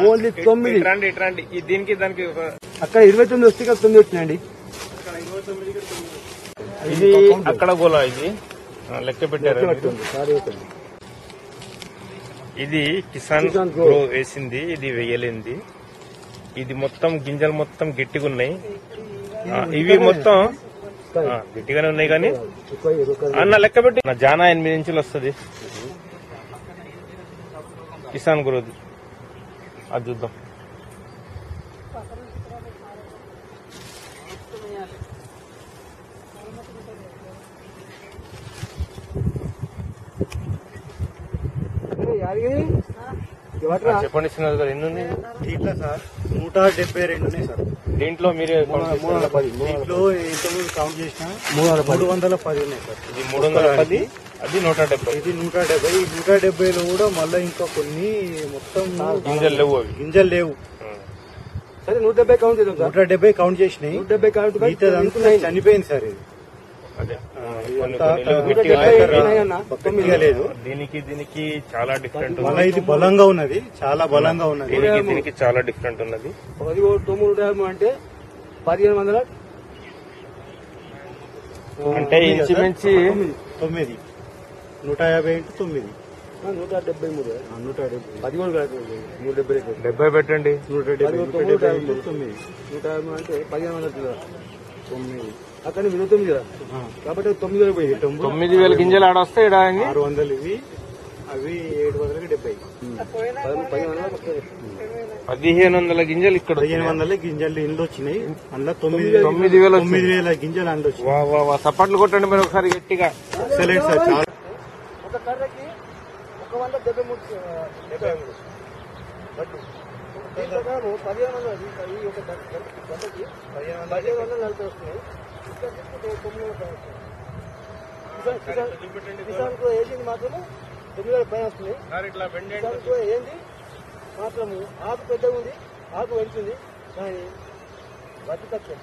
Only 9. ఇట్రండి ఇట్రండి దీనికి దానికి అక్కడ 29 వస్తే ఇక్కడ 9 వచ్చినాయండి. ఇది అక్కడ గోలా ఇది లెక్క పెట్టారు. ఇది కిసాన్ గ్రో వేసింది, ఇది వేయలేంది. ఇది మొత్తం గింజలు మొత్తం గట్టిగా ఉన్నాయి. ఇవి మొత్తం గట్టిగానే ఉన్నాయి కానీ అన్న లెక్క పెట్టి నా జానా 8 ఇంచులు వస్తుంది కిసాన్ గ్రోది. అది చూద్దాం. చెప్పండి శ్రీనివాస్ గారు, ఎన్ని ఉన్నాయి దీంట్లో సార్? 172 ఉన్నాయి సార్. దీంట్లో మీరే దీంట్లో ఎంతమంది కౌంట్ చేసినా 310 ఉన్నాయి సార్. ఇది 310, అది 170. ఇది 170. 170లో కూడా మళ్ళీ ఇంకా కొన్ని మొత్తం గింజలు లేవు, అవి గింజలు లేవు. సరే 170 కౌంట్ చేద్దాం సార్. 170 కౌంట్ చేసినాయి. 170 కౌంట్ మిగతాదంతా చనిపోయింది సార్. ఇది అదే గట్టిగా లేదు. దీనికి చాలా డిఫరెంట్ మళ్ళీ ఇది బలంగా ఉన్నది, చాలా బలంగా ఉన్నది. దీనికి చాలా డిఫరెంట్ ఉన్నది. 9 అంటే 1500 అంటే ఇంచుమించి 9 150 into 9 173 170 70 పెట్టండి. 170 into 9 150 అంటే 1500 9 అక్కడ 29 కదా, కాబట్టి 9,000 పోయి 9,000 గింజలు ఆడొస్తే 600 ఇవి, అవి 770. 1,500 గింజలు ఇక్కడ 1500 గింజలు ఇండ్లు వచ్చినాయి. అందులో 9,000 గింజలు అందులో వచ్చినాయి. వా సపట్లు కొట్టండి మీరు ఒకసారి గట్టిగా. Excellent sir. చాలా ఒక కర్రకి 173 దీని ప్రకారం 1500 ఈ ఒక గంటకి 1540 వస్తున్నాయి. కిసాన్ కూడా ఏంది మాత్రము 9,000 పైన వస్తున్నాయి. కిసాన్ కూడా ఏంది మాత్రము ఆకు పెద్దగా ఉంది, ఆకు వెళ్తుంది కానీ వడ్డీ తక్కువ.